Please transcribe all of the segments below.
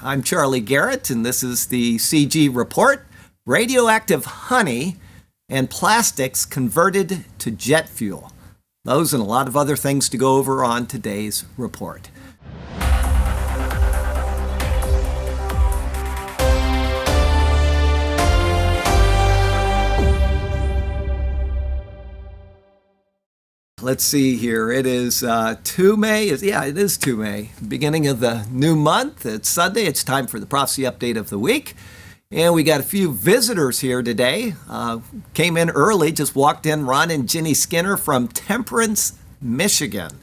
I'm Charlie Garrett, and this is the CG Report. Radioactive honey and plastics converted to jet fuel. Those and a lot of other things to go over on today's report. Let's see here. It is 2 May. It is 2 May. Beginning of the new month. It's Sunday. It's time for the prophecy update of the week. And we got a few visitors here today. Came in early, just walked in, Ron and Ginny Skinner from Temperance, Michigan.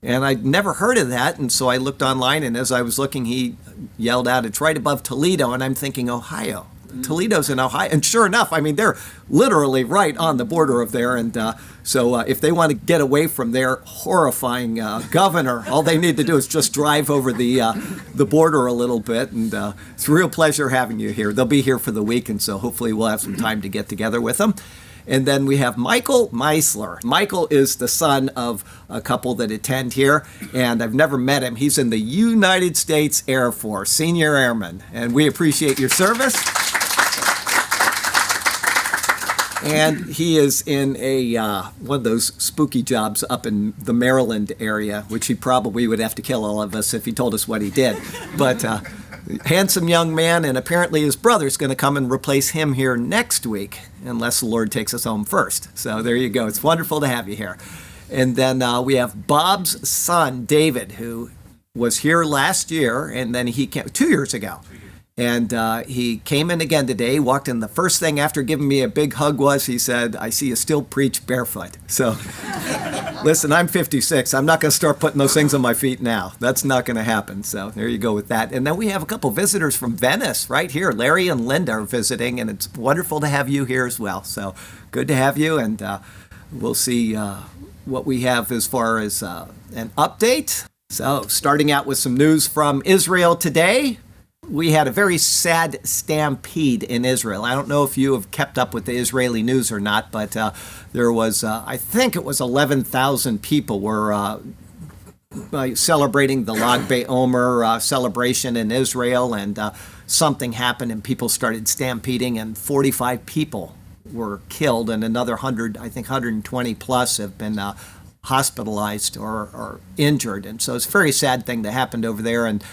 And I'd never heard of that, and so I looked online, and as I was looking, he yelled out, it's right above Toledo, and I'm thinking, Ohio. Toledo's in Ohio, and sure enough, I mean, they're literally right on the border of there, and so if they want to get away from their horrifying governor, all they need to do is just drive over the border a little bit, and it's a real pleasure having you here. They'll be here for the week, and so hopefully we'll have some time to get together with them. And then we have Michael Meisler. Michael is the son of a couple that attend here, and I've never met him. He's in the United States Air Force, senior airman, and we appreciate your service. And he is in one of those spooky jobs up in the Maryland area, which he probably would have to kill all of us if he told us what he did. But handsome young man, and apparently his brother's going to come and replace him here next week, unless the Lord takes us home first. So there you go. It's wonderful to have you here. And then we have Bob's son, David, who was here last year, and then he came 2 years ago. And he came in again today, walked in. The first thing after giving me a big hug was, he said, I see you still preach barefoot. So, listen, I'm 56. I'm not going to start putting those things on my feet now. That's not going to happen. So there you go with that. And then we have a couple visitors from Venice right here. Larry and Linda are visiting, and it's wonderful to have you here as well. So good to have you, and we'll see what we have as far as an update. So starting out with some news from Israel today. We had a very sad stampede in Israel. I don't know if you have kept up with the Israeli news or not, but there was, I think it was 11,000 people were celebrating the Lag BaOmer celebration in Israel, and something happened and people started stampeding, and 45 people were killed, and another 100, I think 120 plus have been hospitalized or injured. And so it's a very sad thing that happened over there. And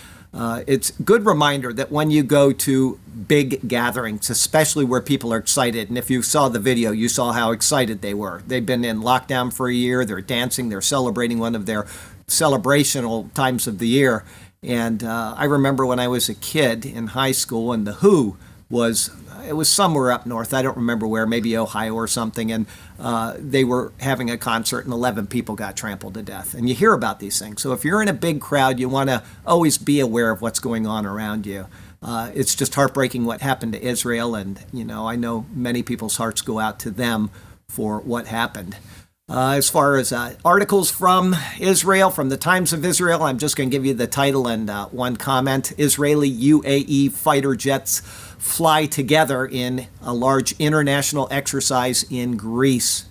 it's a good reminder that when you go to big gatherings, especially where people are excited, and if you saw the video, you saw how excited they were. They've been in lockdown for a year. They're dancing. They're celebrating one of their celebrational times of the year. And I remember when I was a kid in high school, and the Who was somewhere up north. I don't remember where, maybe Ohio or something. And they were having a concert, and 11 people got trampled to death. And you hear about these things. So if you're in a big crowd, you want to always be aware of what's going on around you. It's just heartbreaking what happened to Israel. And, I know many people's hearts go out to them for what happened. As far as articles from Israel, from the Times of Israel, I'm just going to give you the title and one comment. Israeli UAE fighter jets fly together in a large international exercise in Greece.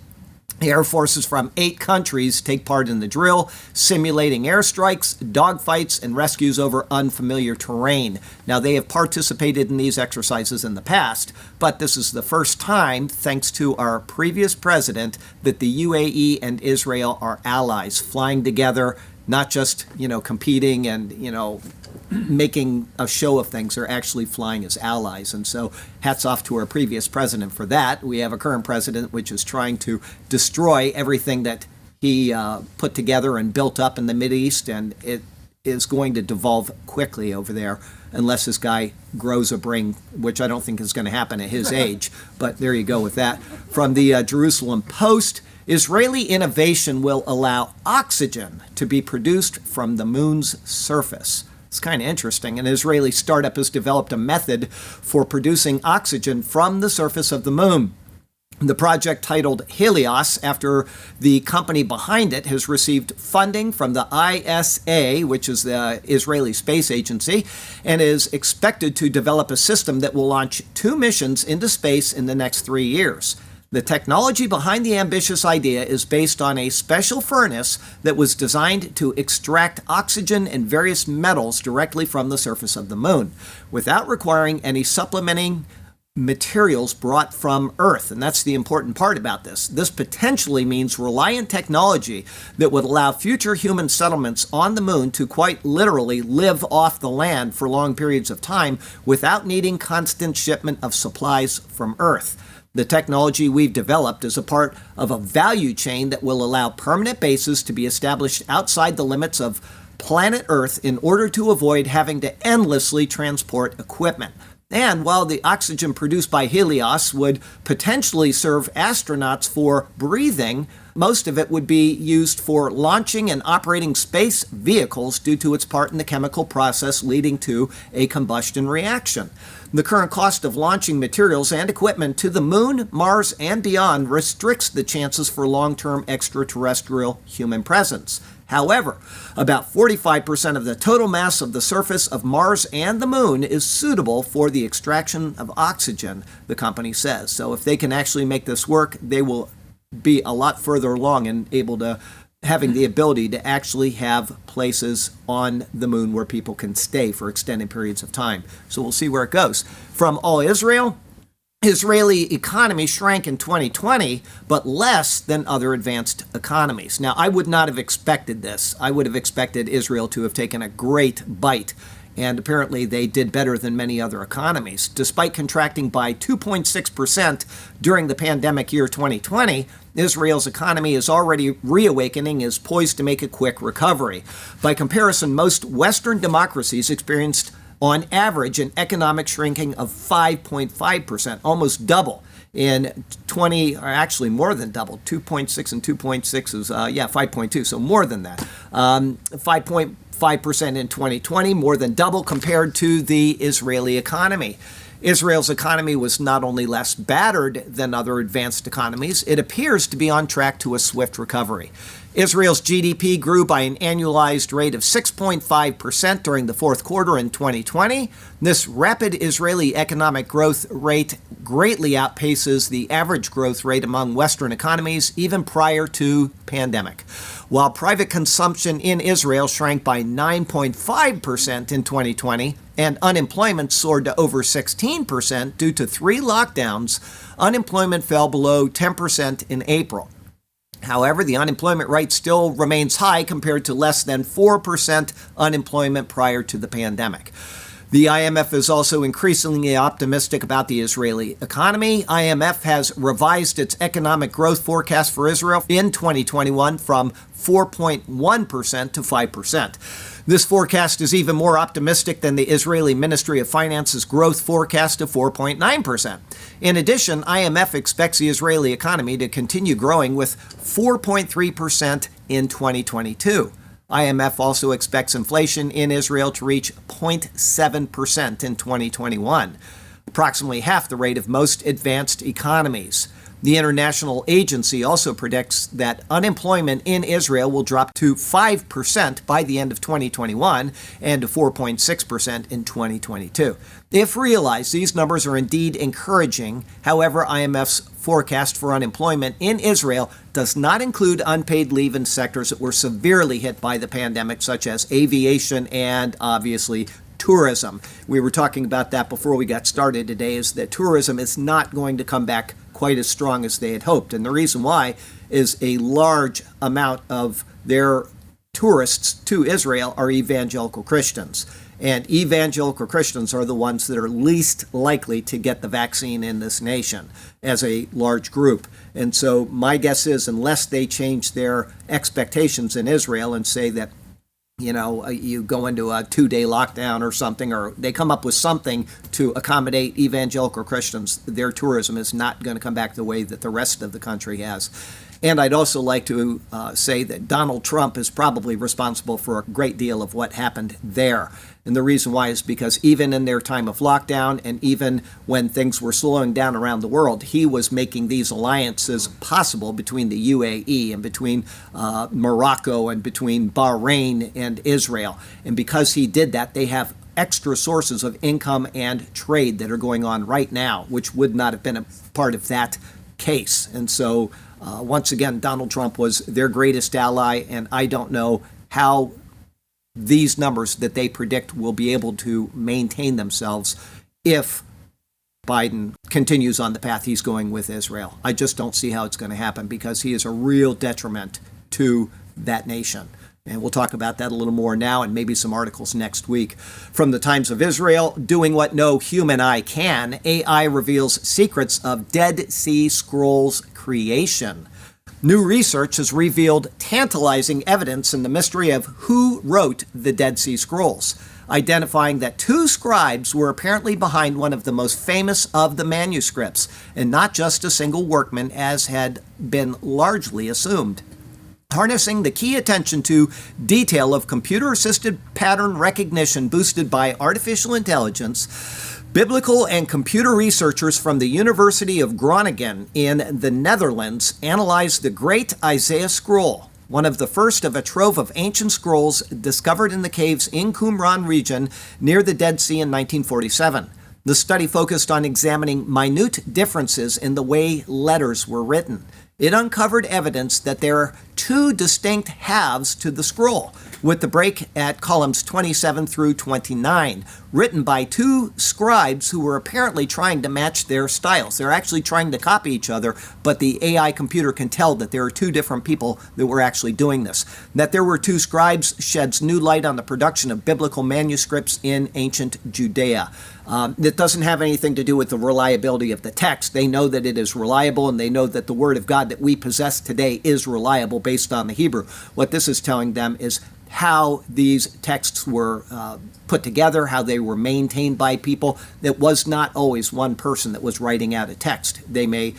Air forces from 8 countries take part in the drill, simulating airstrikes, dogfights, and rescues over unfamiliar terrain. Now, they have participated in these exercises in the past, but this is the first time, thanks to our previous president, that the UAE and Israel are allies, flying together, not just, competing and, making a show of things. They're actually flying as allies. And so hats off to our previous president for that. We have a current president which is trying to destroy everything that he put together and built up in the Mideast, and it is going to devolve quickly over there unless this guy grows a brain, which I don't think is going to happen at his age. But there you go with that. From the Jerusalem Post, Israeli innovation will allow oxygen to be produced from the moon's surface. It's kind of interesting. An Israeli startup has developed a method for producing oxygen from the surface of the moon. The project, titled Helios, after the company behind it has received funding from the ISA, which is the Israeli Space Agency, and is expected to develop a system that will launch 2 missions into space in the next 3 years. The technology behind the ambitious idea is based on a special furnace that was designed to extract oxygen and various metals directly from the surface of the moon, without requiring any supplementing materials brought from Earth. And that's the important part about this. This potentially means reliant technology that would allow future human settlements on the moon to quite literally live off the land for long periods of time without needing constant shipment of supplies from Earth. The technology we've developed is a part of a value chain that will allow permanent bases to be established outside the limits of planet Earth in order to avoid having to endlessly transport equipment. And while the oxygen produced by Helios would potentially serve astronauts for breathing, most of it would be used for launching and operating space vehicles due to its part in the chemical process leading to a combustion reaction. The current cost of launching materials and equipment to the moon, Mars, and beyond restricts the chances for long-term extraterrestrial human presence. However, about 45% of the total mass of the surface of Mars and the moon is suitable for the extraction of oxygen, the company says. So if they can actually make this work, they will be a lot further along and able to having the ability to actually have places on the moon where people can stay for extended periods of time. So we'll see where it goes. From All Israel, Israeli economy shrank in 2020, but less than other advanced economies. Now, I would not have expected this. I would have expected Israel to have taken a great bite, and apparently they did better than many other economies. Despite contracting by 2.6% during the pandemic year 2020, Israel's economy is already reawakening, is poised to make a quick recovery. By comparison, most Western democracies experienced on average an economic shrinking of 5.5%, almost double in 20, or actually more than double. 2.6 and 2.6 is 5.2, so more than that. 5.5% in 2020, more than double compared to the Israeli economy. Israel's economy was not only less battered than other advanced economies, it appears to be on track to a swift recovery. Israel's GDP grew by an annualized rate of 6.5% during the fourth quarter in 2020. This rapid Israeli economic growth rate greatly outpaces the average growth rate among Western economies even prior to pandemic. While private consumption in Israel shrank by 9.5% in 2020 and unemployment soared to over 16% due to 3 lockdowns, unemployment fell below 10% in April. However, the unemployment rate still remains high compared to less than 4% unemployment prior to the pandemic. The IMF is also increasingly optimistic about the Israeli economy. IMF has revised its economic growth forecast for Israel in 2021 from 4.1% to 5%. This forecast is even more optimistic than the Israeli Ministry of Finance's growth forecast of 4.9%. In addition, IMF expects the Israeli economy to continue growing with 4.3% in 2022. IMF also expects inflation in Israel to reach 0.7% in 2021, approximately half the rate of most advanced economies. The international agency also predicts that unemployment in Israel will drop to 5% by the end of 2021 and to 4.6% in 2022. If realized, these numbers are indeed encouraging. However, IMF's forecast for unemployment in Israel does not include unpaid leave in sectors that were severely hit by the pandemic, such as aviation and obviously tourism. We were talking about that before we got started today, is that tourism is not going to come back quite as strong as they had hoped. And the reason why is a large amount of their tourists to Israel are evangelical Christians. And evangelical Christians are the ones that are least likely to get the vaccine in this nation as a large group. And so my guess is, unless they change their expectations in Israel and say that, you go into a 2-day lockdown or something, or they come up with something to accommodate evangelical Christians, their tourism is not going to come back the way that the rest of the country has. And I'd also like to say that Donald Trump is probably responsible for a great deal of what happened there. And the reason why is because even in their time of lockdown and even when things were slowing down around the world, he was making these alliances possible between the UAE and between Morocco and between Bahrain and Israel. And because he did that, they have extra sources of income and trade that are going on right now, which would not have been a part of that case. And so, once again, Donald Trump was their greatest ally, and I don't know how these numbers that they predict will be able to maintain themselves if Biden continues on the path he's going with Israel. I just don't see how it's going to happen because he is a real detriment to that nation. And we'll talk about that a little more now and maybe some articles next week. From the Times of Israel, doing what no human eye can, AI reveals secrets of Dead Sea Scrolls creation. New research has revealed tantalizing evidence in the mystery of who wrote the Dead Sea Scrolls, identifying that two scribes were apparently behind one of the most famous of the manuscripts, and not just a single workman as had been largely assumed. Harnessing the key attention to detail of computer-assisted pattern recognition boosted by artificial intelligence, biblical and computer researchers from the University of Groningen in the Netherlands analyzed the Great Isaiah Scroll, one of the first of a trove of ancient scrolls discovered in the caves in Qumran region near the Dead Sea in 1947. The study focused on examining minute differences in the way letters were written. It uncovered evidence that there are two distinct halves to the scroll, with the break at columns 27 through 29, written by two scribes who were apparently trying to match their styles. They're actually trying to copy each other, but the AI computer can tell that there are two different people that were actually doing this. That there were two scribes sheds new light on the production of biblical manuscripts in ancient Judea. It doesn't have anything to do with the reliability of the text. They know that it is reliable, and they know that the Word of God that we possess today is reliable based on the Hebrew. What this is telling them is how these texts were put together, how they were maintained by people. It was not always one person that was writing out a text. They may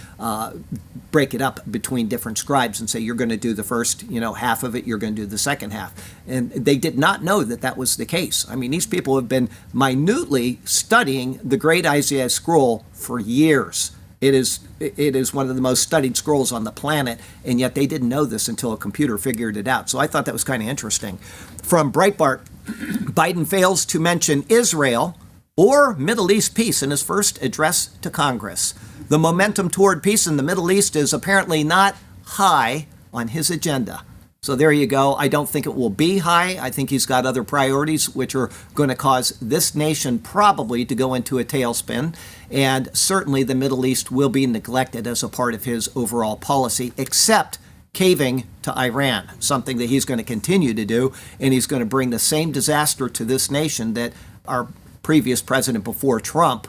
break it up between different scribes and say, you're going to do the first, half of it, you're going to do the second half. And they did not know that that was the case. I mean, these people have been minutely studying the Great Isaiah Scroll for years. It is one of the most studied scrolls on the planet, and yet they didn't know this until a computer figured it out. So I thought that was kind of interesting. From Breitbart, Biden fails to mention Israel or Middle East peace in his first address to Congress. The momentum toward peace in the Middle East is apparently not high on his agenda. So there you go. I don't think it will be high. I think he's got other priorities which are going to cause this nation probably to go into a tailspin. And certainly the Middle East will be neglected as a part of his overall policy, except caving to Iran, something that he's going to continue to do. And he's going to bring the same disaster to this nation that our previous president before Trump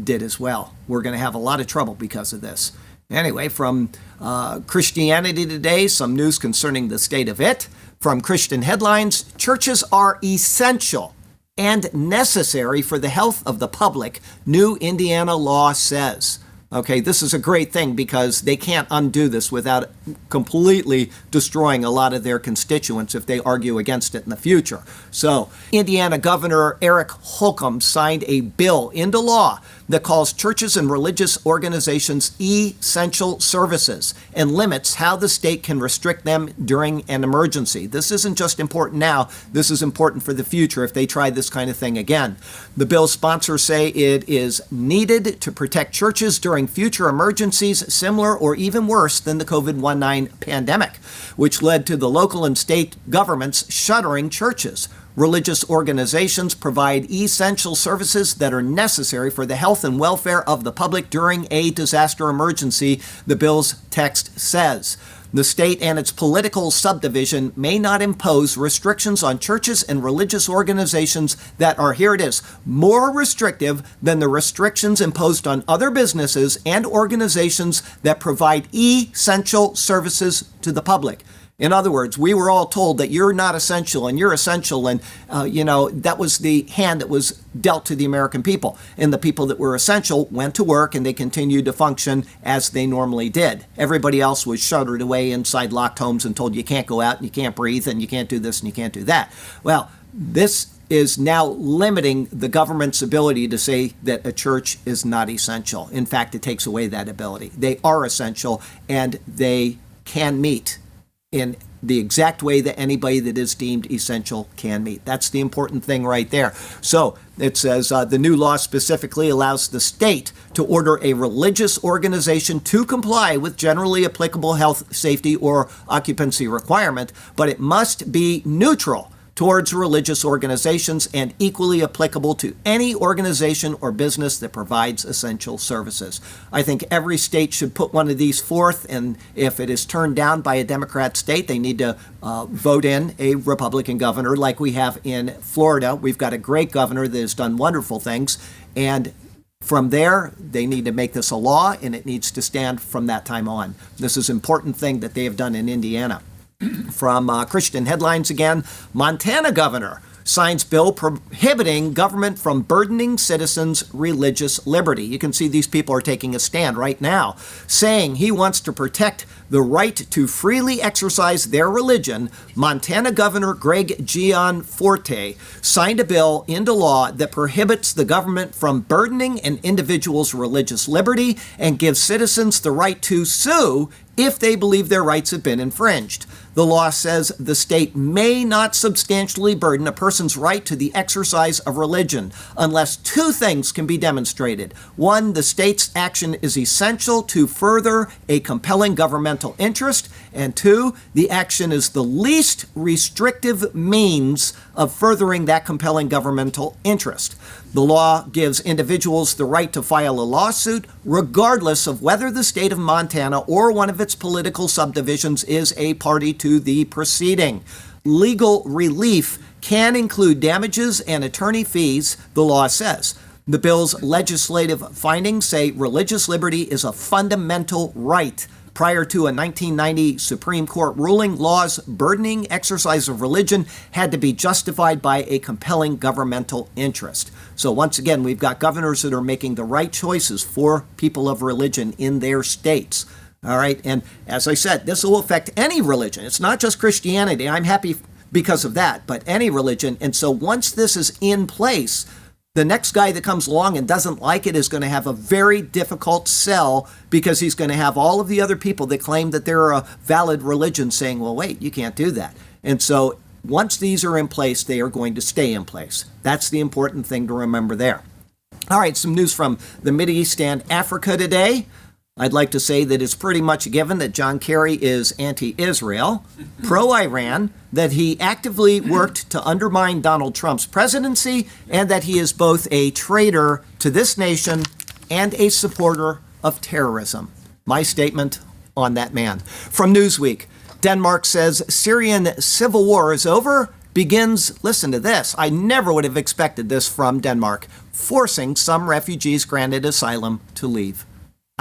did as well. We're going to have a lot of trouble because of this. Anyway, from Christianity Today, some news concerning the state of it. From Christian Headlines, churches are essential and necessary for the health of the public, new Indiana law says. Okay, this is a great thing because they can't undo this without completely destroying a lot of their constituents if they argue against it in the future. So, Indiana Governor Eric Holcomb signed a bill into law that calls churches and religious organizations essential services and limits how the state can restrict them during an emergency. This isn't just important now, this is important for the future if they try this kind of thing again. The bill's sponsors say it is needed to protect churches during future emergencies similar or even worse than the COVID-19 pandemic, which led to the local and state governments shuttering churches. Religious organizations provide essential services that are necessary for the health and welfare of the public during a disaster emergency, the bill's text says. The state and its political subdivision may not impose restrictions on churches and religious organizations that are, here it is, more restrictive than the restrictions imposed on other businesses and organizations that provide essential services to the public. In other words, we were all told that you're not essential and you're essential. And, that was the hand that was dealt to the American people. And the people that were essential went to work and they continued to function as they normally did. Everybody else was shuttered away inside locked homes and told you can't go out and you can't breathe and you can't do this and you can't do that. Well, this is now limiting the government's ability to say that a church is not essential. In fact, it takes away that ability. They are essential and they can meet in the exact way that anybody that is deemed essential can meet. That's the important thing right there. So it says the new law specifically allows the state to order a religious organization to comply with generally applicable health, safety, or occupancy requirement, but it must be neutral towards religious organizations and equally applicable to any organization or business that provides essential services. I think every state should put one of these forth, and if it is turned down by a Democrat state, they need to vote in a Republican governor like we have in Florida. We've got a great governor that has done wonderful things, and from there, they need to make this a law, and it needs to stand from that time on. This is an important thing that they have done in Indiana. From Christian Headlines again, Montana governor signs bill prohibiting government from burdening citizens' religious liberty. You can see these people are taking a stand right now, saying he wants to protect the right to freely exercise their religion. Montana Governor Greg Gianforte signed a bill into law that prohibits the government from burdening an individual's religious liberty and gives citizens the right to sue if they believe their rights have been infringed. The law says the state may not substantially burden a person's right to the exercise of religion unless two things can be demonstrated. One, the state's action is essential to further a compelling governmental interest, and two, the action is the least restrictive means of furthering that compelling governmental interest. The law gives individuals the right to file a lawsuit regardless of whether the state of Montana or one of its political subdivisions is a party to the proceeding. Legal relief can include damages and attorney fees, the law says. The bill's legislative findings say religious liberty is a fundamental right. Prior to a 1990 Supreme Court ruling, laws burdening exercise of religion had to be justified by a compelling governmental interest. So once again, we've got governors that are making the right choices for people of religion in their states. All right, and as I said, this will affect any religion. It's not just Christianity. I'm happy because of that, but any religion. And so once this is in place, the next guy that comes along and doesn't like it is going to have a very difficult sell, because he's going to have all of the other people that claim that they're a valid religion saying, well, wait, you can't do that. And so once these are in place, they are going to stay in place. That's the important thing to remember there. All right, some news from the Mideast and Africa today. I'd like to say that it's pretty much a given that John Kerry is anti-Israel, pro-Iran, that he actively worked to undermine Donald Trump's presidency, and that he is both a traitor to this nation and a supporter of terrorism. My statement on that man. From Newsweek, Denmark says Syrian civil war is over, begins, listen to this, I never would have expected this from Denmark, forcing some refugees granted asylum to leave.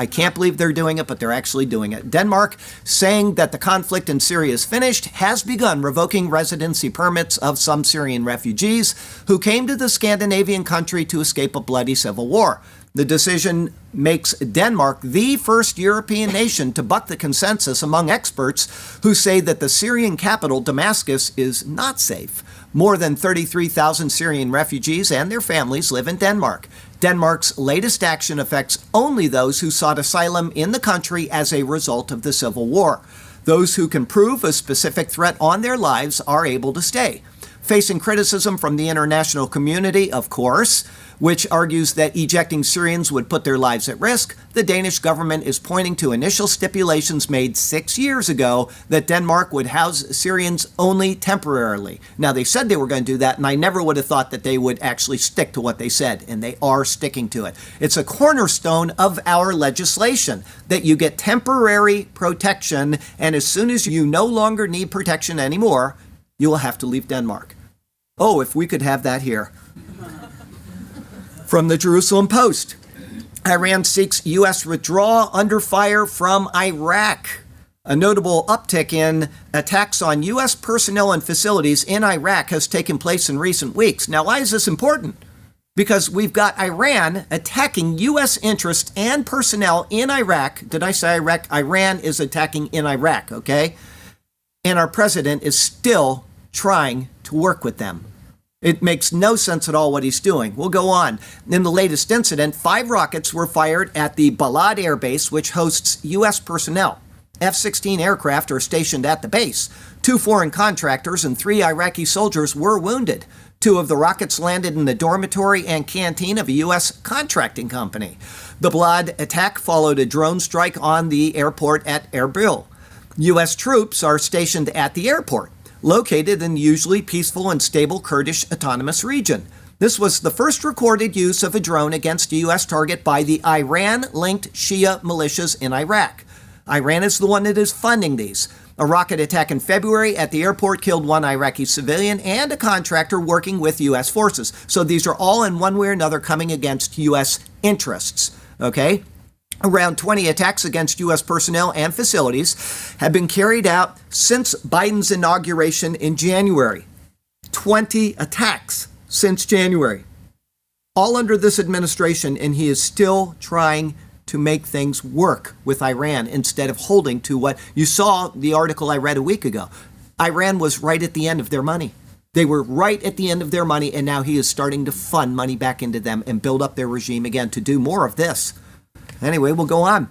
I can't believe they're doing it, but they're actually doing it. Denmark, saying that the conflict in Syria is finished, has begun revoking residency permits of some Syrian refugees who came to the Scandinavian country to escape a bloody civil war. The decision makes Denmark the first European nation to buck the consensus among experts who say that the Syrian capital, Damascus, is not safe. More than 33,000 Syrian refugees and their families live in Denmark. Denmark's latest action affects only those who sought asylum in the country as a result of the civil war. Those who can prove a specific threat on their lives are able to stay. Facing criticism from the international community, of course, which argues that ejecting Syrians would put their lives at risk, the Danish government is pointing to initial stipulations made 6 years ago that Denmark would house Syrians only temporarily. Now, they said they were going to do that, and I never would have thought that they would actually stick to what they said, and they are sticking to it. It's a cornerstone of our legislation that you get temporary protection, and as soon as you no longer need protection anymore, you will have to leave Denmark. Oh, if we could have that here. From the Jerusalem Post, Iran seeks U.S. withdrawal under fire from Iraq. A notable uptick in attacks on U.S. personnel and facilities in Iraq has taken place in recent weeks. Now, why is this important? Because we've got Iran attacking U.S. interests and personnel in Iraq. Did I say Iraq? Iran is attacking in Iraq, okay? And our president is still trying to work with them. It makes no sense at all what he's doing. We'll go on. In the latest incident, 5 rockets were fired at the Balad Air Base, which hosts U.S. personnel. F-16 aircraft are stationed at the base. 2 foreign contractors and 3 Iraqi soldiers were wounded. 2 of the rockets landed in the dormitory and canteen of a U.S. contracting company. The Balad attack followed a drone strike on the airport at Erbil. U.S. troops are stationed at the airport, located in the usually peaceful and stable Kurdish autonomous region. This was the first recorded use of a drone against a U.S. target by the Iran-linked Shia militias in Iraq. Iran is the one that is funding these. A rocket attack in February at the airport killed 1 Iraqi civilian and a contractor working with U.S. forces. So these are all in one way or another coming against U.S. interests, okay? Around 20 attacks against U.S. personnel and facilities have been carried out since Biden's inauguration in January. 20 attacks since January, all under this administration, and he is still trying to make things work with Iran instead of holding to what you saw the article I read a week ago. Iran was right at the end of their money. They were right at the end of their money, and now he is starting to fund money back into them and build up their regime again to do more of this. Anyway, we'll go on.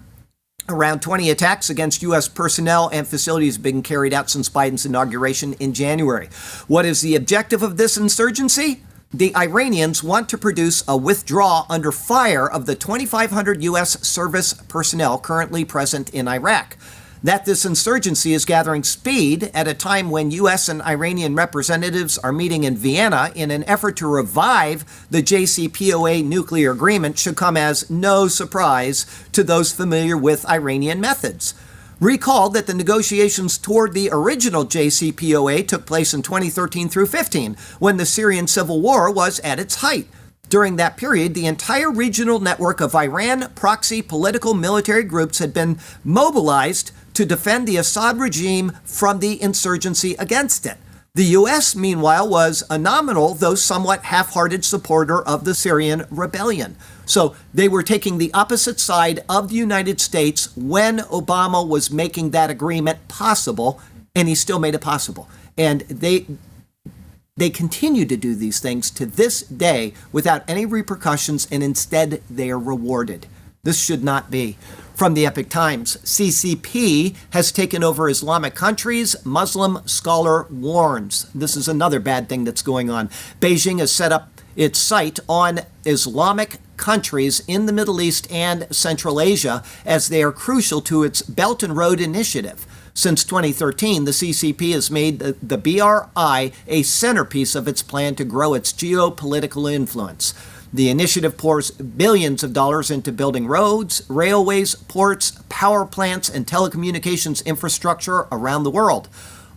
Around 20 attacks against U.S. personnel and facilities have been carried out since Biden's inauguration in January. What is the objective of this insurgency? The Iranians want to produce a withdrawal under fire of the 2,500 U.S. service personnel currently present in Iraq. That this insurgency is gathering speed at a time when U.S. and Iranian representatives are meeting in Vienna in an effort to revive the JCPOA nuclear agreement should come as no surprise to those familiar with Iranian methods. Recall that the negotiations toward the original JCPOA took place in 2013 through 15, when the Syrian civil war was at its height. During that period, the entire regional network of Iran proxy political military groups had been mobilized to defend the Assad regime from the insurgency against it. The U.S., meanwhile, was a nominal, though somewhat half-hearted supporter of the Syrian rebellion. So they were taking the opposite side of the United States when Obama was making that agreement possible, and he still made it possible. And they continue to do these things to this day without any repercussions, and instead they are rewarded. This should not be. From the Epoch Times, CCP has taken over Islamic countries, Muslim scholar warns. This is another bad thing that's going on. Beijing has set up its sight on Islamic countries in the Middle East and Central Asia as they are crucial to its Belt and Road Initiative. Since 2013, the CCP has made the BRI a centerpiece of its plan to grow its geopolitical influence. The initiative pours billions of dollars into building roads, railways, ports, power plants, and telecommunications infrastructure around the world.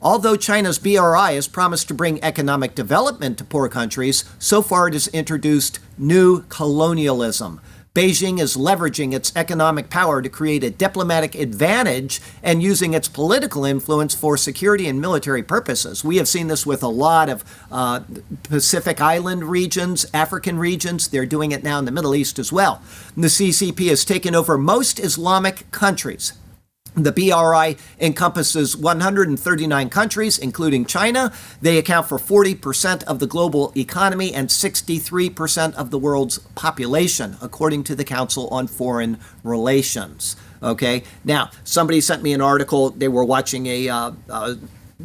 Although China's BRI has promised to bring economic development to poor countries, so far it has introduced new colonialism. Beijing is leveraging its economic power to create a diplomatic advantage and using its political influence for security and military purposes. We have seen this with a lot of Pacific Island regions, African regions. They're doing it now in the Middle East as well. The CCP has taken over most Islamic countries. The BRI encompasses 139 countries, including China. They account for 40% of the global economy and 63% of the world's population, according to the Council on Foreign Relations. Okay, now, somebody sent me an article. They were watching a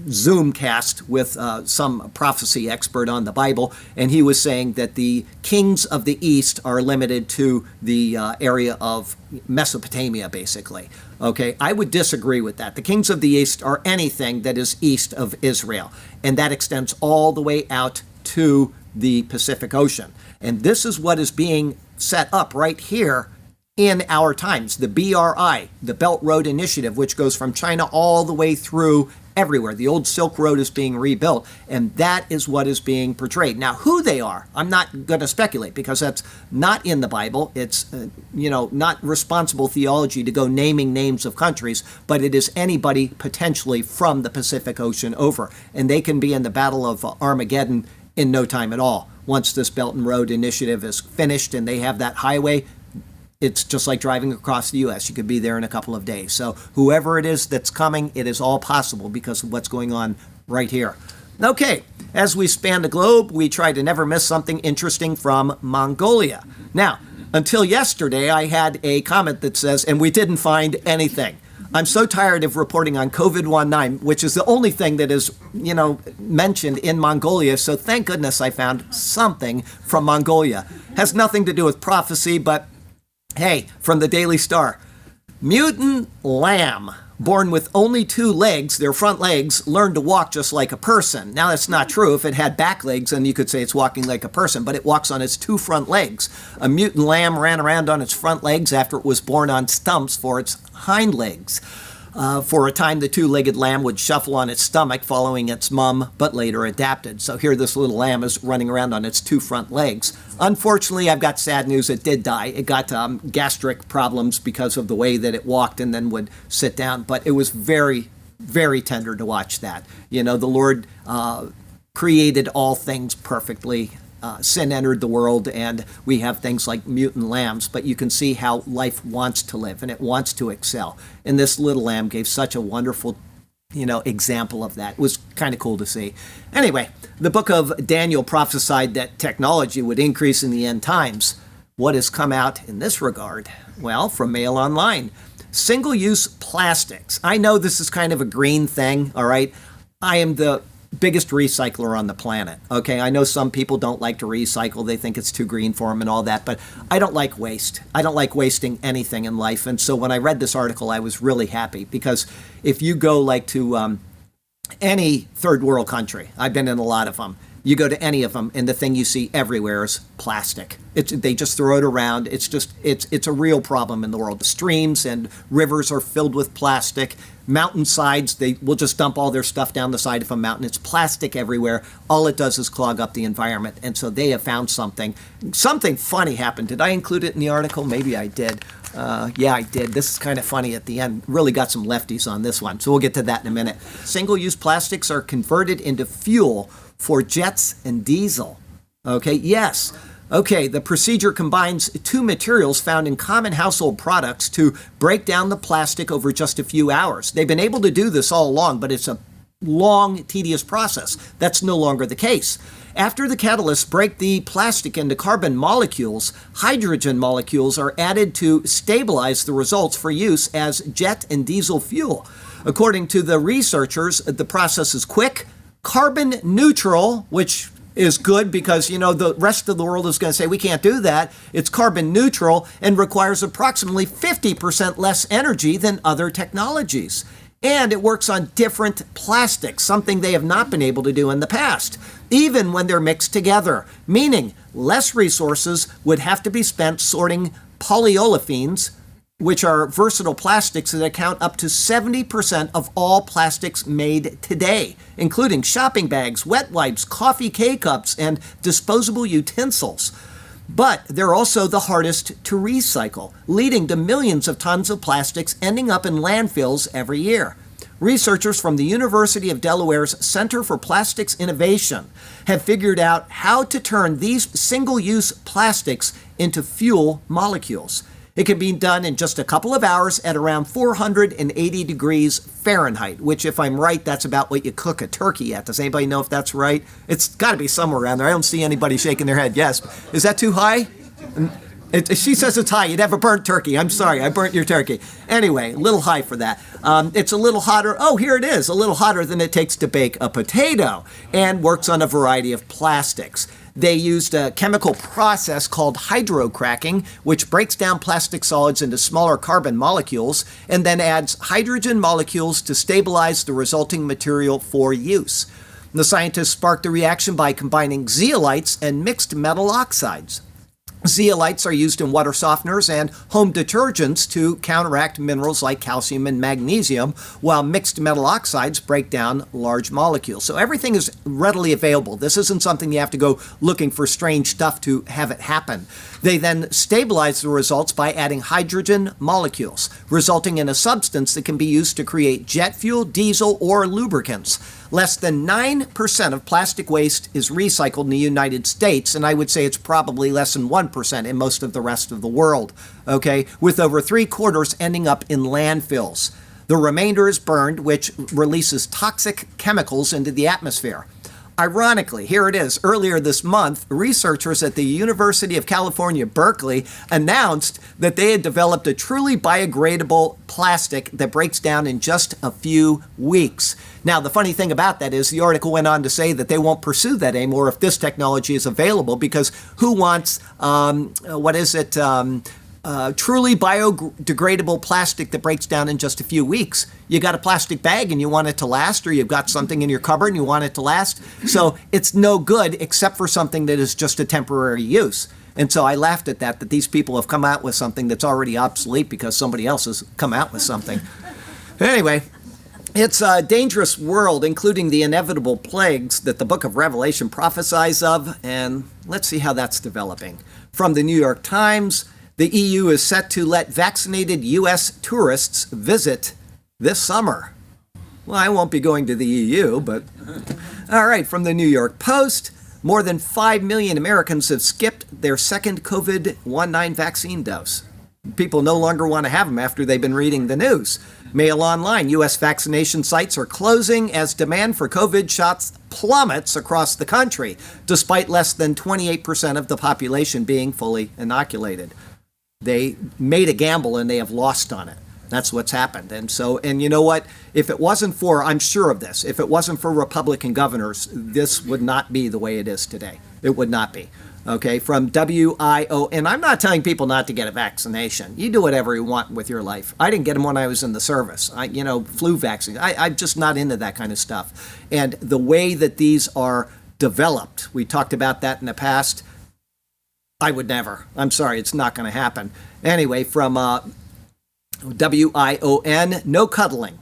Zoom cast with some prophecy expert on the Bible, and he was saying that the kings of the East are limited to the area of Mesopotamia, basically. Okay, I would disagree with that. The kings of the East are anything that is east of Israel, and that extends all the way out to the Pacific Ocean. And this is what is being set up right here in our times, the BRI, the Belt Road Initiative, which goes from China all the way through everywhere. The old Silk Road is being rebuilt, and that is what is being portrayed. Now, who they are, I'm not going to speculate, because that's not in the Bible. It's, not responsible theology to go naming names of countries, but it is anybody potentially from the Pacific Ocean over. And they can be in the Battle of Armageddon in no time at all. Once this Belt and Road Initiative is finished and they have that highway, it's just like driving across the U.S. You could be there in a couple of days. So whoever it is that's coming, it is all possible because of what's going on right here. Okay, as we span the globe, we try to never miss something interesting from Mongolia. Now, until yesterday, I had a comment that says, and we didn't find anything. I'm so tired of reporting on COVID-19, which is the only thing that is, mentioned in Mongolia. So thank goodness I found something from Mongolia. Has nothing to do with prophecy, but hey, from the Daily Star. Mutant lamb, born with only 2 legs, their front legs, learned to walk just like a person. Now, that's not true. If it had back legs, then you could say it's walking like a person, but it walks on its 2 front legs. A mutant lamb ran around on its front legs after it was born on stumps for its hind legs. For a time, the 2-legged lamb would shuffle on its stomach following its mom, but later adapted. So here this little lamb is running around on its 2 front legs. Unfortunately, I've got sad news. It did die. It got gastric problems because of the way that it walked and then would sit down. But it was very, very tender to watch that. The Lord created all things perfectly. Sin entered the world, and we have things like mutant lambs, but you can see how life wants to live, and it wants to excel. And this little lamb gave such a wonderful, example of that. It was kind of cool to see. Anyway, the book of Daniel prophesied that technology would increase in the end times. What has come out in this regard? Well, from Mail Online. Single-use plastics. I know this is kind of a green thing, all right? I am the biggest recycler on the planet. Okay, I know some people don't like to recycle. They think it's too green for them and all that, but I don't like waste. I don't like wasting anything in life. And so when I read this article, I was really happy, because if you go like to any third world country, I've been in a lot of them, you go to any of them, and the thing you see everywhere is plastic. They just throw it around. It's a real problem in the world. The streams and rivers are filled with plastic. Mountainsides, they will just dump all their stuff down the side of a mountain. It's plastic everywhere. All it does is clog up the environment. And so they have found something. Something funny happened. Did I include it in the article? Maybe I did. Yeah, I did. This is kind of funny at the end. Really got some lefties on this one. So we'll get to that in a minute. Single-use plastics are converted into fuel for jets and diesel. Okay, yes. Okay, the procedure combines 2 materials found in common household products to break down the plastic over just a few hours. They've been able to do this all along, but it's a long, tedious process. That's no longer the case. After the catalysts break the plastic into carbon molecules, hydrogen molecules are added to stabilize the results for use as jet and diesel fuel. According to the researchers, the process is quick, carbon neutral, which is good because, the rest of the world is going to say we can't do that. It's carbon neutral and requires approximately 50% less energy than other technologies. And it works on different plastics, something they have not been able to do in the past, even when they're mixed together, meaning less resources would have to be spent sorting polyolefins, which are versatile plastics that account up to 70% of all plastics made today, including shopping bags, wet wipes, coffee K-cups, and disposable utensils. But they're also the hardest to recycle, leading to millions of tons of plastics ending up in landfills every year. Researchers from the University of Delaware's Center for Plastics Innovation have figured out how to turn these single-use plastics into fuel molecules. It can be done in just a couple of hours at around 480 degrees Fahrenheit, which, if I'm right, that's about what you cook a turkey at. Does anybody know if that's right? It's got to be somewhere around there. I don't see anybody shaking their head. Yes. Is that too high? She says it's high. You'd have a burnt turkey. I'm sorry. I burnt your turkey. Anyway, a little high for that. It's a little hotter. Oh, here it is. A little hotter than it takes to bake a potato, and works on a variety of plastics. They used a chemical process called hydrocracking, which breaks down plastic solids into smaller carbon molecules and then adds hydrogen molecules to stabilize the resulting material for use. The scientists sparked the reaction by combining zeolites and mixed metal oxides. Zeolites are used in water softeners and home detergents to counteract minerals like calcium and magnesium, while mixed metal oxides break down large molecules. So everything is readily available. This isn't something you have to go looking for strange stuff to have it happen. They then stabilize the results by adding hydrogen molecules, resulting in a substance that can be used to create jet fuel, diesel, or lubricants. Less than 9% of plastic waste is recycled in the United States, and I would say it's probably less than 1% in most of the rest of the world, okay, with over 3/4 ending up in landfills. The remainder is burned, which releases toxic chemicals into the atmosphere. Ironically, here it is. Earlier this month, researchers at the University of California, Berkeley, announced that they had developed a truly biodegradable plastic that breaks down in just a few weeks. Now, the funny thing about that is the article went on to say that they won't pursue that anymore if this technology is available, because who wants, truly biodegradable plastic that breaks down in just a few weeks? You got a plastic bag and you want it to last, or you've got something in your cupboard and you want it to last. So it's no good except for something that is just a temporary use. And so I laughed at that these people have come out with something that's already obsolete because somebody else has come out with something. Anyway, it's a dangerous world, including the inevitable plagues that the book of Revelation prophesies of. And let's see how that's developing. From the New York Times, the EU is set to let vaccinated U.S. tourists visit this summer. Well, I won't be going to the EU, but all right. From the New York Post, more than 5 million Americans have skipped their second COVID-19 vaccine dose. People no longer want to have them after they've been reading the news. Mail Online, U.S. vaccination sites are closing as demand for COVID shots plummets across the country, despite less than 28% of the population being fully inoculated. They made a gamble and they have lost on it. That's what's happened. And you know what? If it wasn't for, I'm sure of this, if it wasn't for Republican governors, this would not be the way it is today. It would not be. Okay, from WIO, and I'm not telling people not to get a vaccination. You do whatever you want with your life. I didn't get them when I was in the service. Flu vaccine. I'm just not into that kind of stuff. And the way that these are developed, we talked about that in the past. I would never. I'm sorry, it's not going to happen. Anyway, from WION, no cuddling.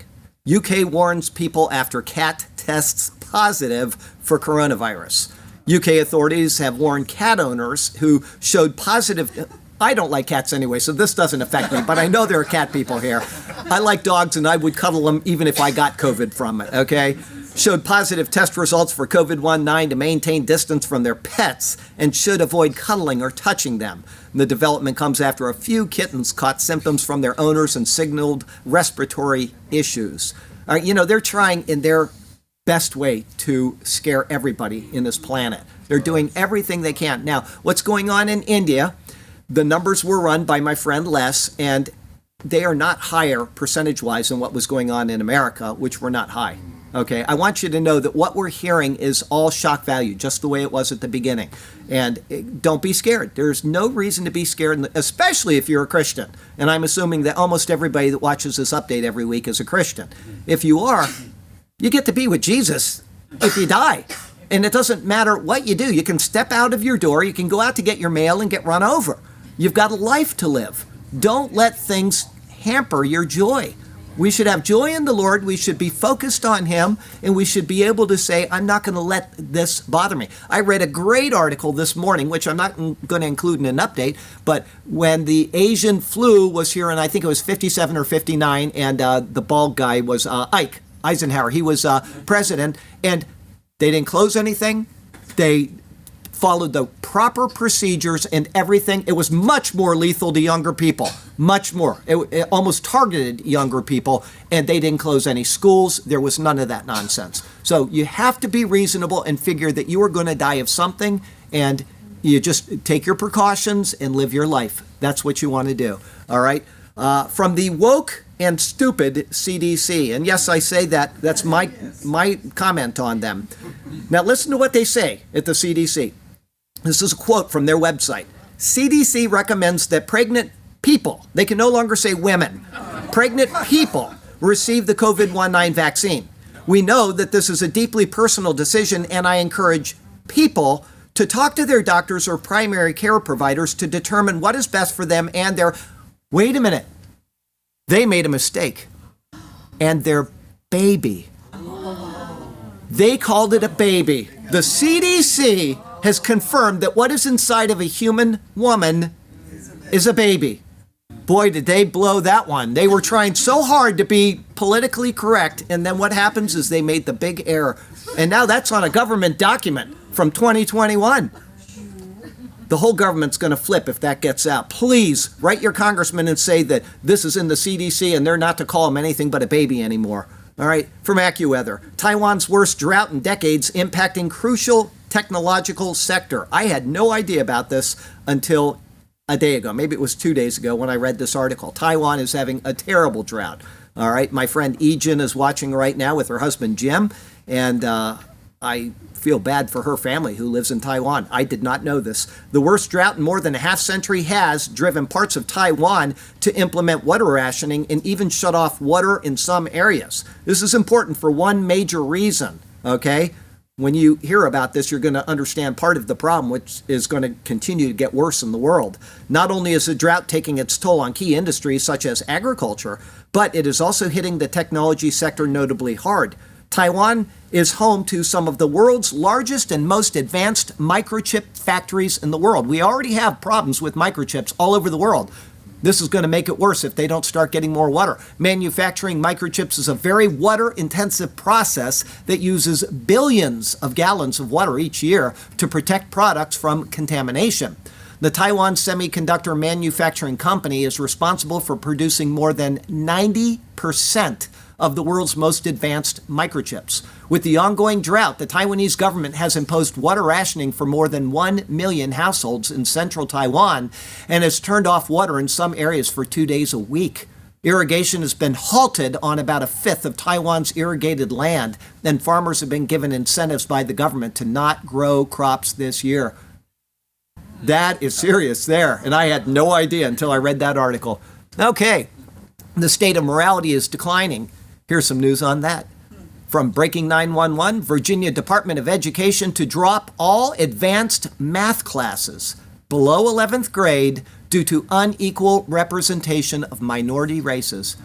UK warns people after cat tests positive for coronavirus. UK authorities have warned cat owners who showed positive. I don't like cats anyway, so this doesn't affect me, but I know there are cat people here. I like dogs and I would cuddle them even if I got COVID from it, okay? Showed positive test results for COVID-19 to maintain distance from their pets and should avoid cuddling or touching them. The development comes after a few kittens caught symptoms from their owners and signaled respiratory issues. They're trying in their best way to scare everybody in this planet. They're doing everything they can. Now, what's going on in India, the numbers were run by my friend Les, and they are not higher percentage-wise than what was going on in America, which were not high. Okay, I want you to know that what we're hearing is all shock value, just the way it was at the beginning. And don't be scared. There's no reason to be scared, especially if you're a Christian. And I'm assuming that almost everybody that watches this update every week is a Christian. If you are, you get to be with Jesus if you die. And it doesn't matter what you do. You can step out of your door, you can go out to get your mail and get run over. You've got a life to live. Don't let things hamper your joy. We should have joy in the Lord. We should be focused on Him, and we should be able to say, I'm not going to let this bother me. I read a great article this morning, which I'm not going to include in an update, but when the Asian flu was here, and I think it was 57 or 59, and the bald guy was Ike Eisenhower. He was president, and they didn't close anything. They followed the proper procedures and everything. It was much more lethal to younger people, much more. It almost targeted younger people, and they didn't close any schools. There was none of that nonsense. So you have to be reasonable and figure that you are going to die of something, and you just take your precautions and live your life. That's what you want to do. All right. From the woke and stupid CDC, and yes, I say that. That's my comment on them. Now listen to what they say at the CDC. This is a quote from their website. CDC recommends that pregnant people, they can no longer say women, pregnant people receive the COVID-19 vaccine. We know that this is a deeply personal decision, and I encourage people to talk to their doctors or primary care providers to determine what is best for them and their, wait a minute, they made a mistake, and their baby. They called it a baby. The CDC has confirmed that what is inside of a human woman is a baby. Boy, did they blow that one. They were trying so hard to be politically correct, and then what happens is they made the big error. And now that's on a government document from 2021. The whole government's going to flip if that gets out. Please write your congressman and say that this is in the CDC and they're not to call him anything but a baby anymore. All right, from AccuWeather. Taiwan's worst drought in decades impacting crucial technological sector. I had no idea about this until a day ago. Maybe it was 2 days ago when I read this article. Taiwan is having a terrible drought. All right, my friend Ejin is watching right now with her husband Jim, and I feel bad for her family who lives in Taiwan. I did not know this. The worst drought in more than a half century has driven parts of Taiwan to implement water rationing and even shut off water in some areas. This is important for one major reason, okay? When you hear about this, you're going to understand part of the problem, which is going to continue to get worse in the world. Not only is the drought taking its toll on key industries such as agriculture, but it is also hitting the technology sector notably hard. Taiwan is home to some of the world's largest and most advanced microchip factories in the world. We already have problems with microchips all over the world. This is going to make it worse if they don't start getting more water. Manufacturing microchips is a very water-intensive process that uses billions of gallons of water each year to protect products from contamination. The Taiwan Semiconductor Manufacturing Company is responsible for producing more than 90% of the world's most advanced microchips. With the ongoing drought, the Taiwanese government has imposed water rationing for more than 1 million households in central Taiwan and has turned off water in some areas for 2 days a week. Irrigation has been halted on about a fifth of Taiwan's irrigated land, and farmers have been given incentives by the government to not grow crops this year. That is serious there, and I had no idea until I read that article. Okay, the state of morality is declining. Here's some news on that. From Breaking 911, Virginia Department of Education to drop all advanced math classes below 11th grade due to unequal representation of minority races.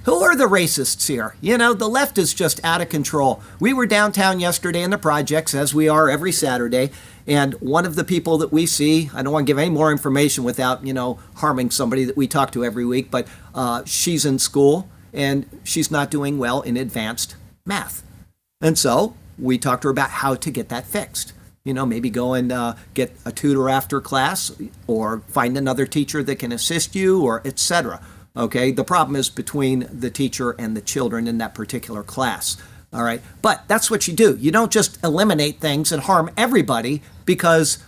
Who are the racists here? You know, the left is just out of control. We were downtown yesterday in the projects, as we are every Saturday, and one of the people that we see, I don't want to give any more information without, harming somebody that we talk to every week, but she's in school and she's not doing well in advanced math. And so we talked to her about how to get that fixed. Maybe go and get a tutor after class or find another teacher that can assist you or etc. Okay, the problem is between the teacher and the children in that particular class. All right, but that's what you do. You don't just eliminate things and harm everybody because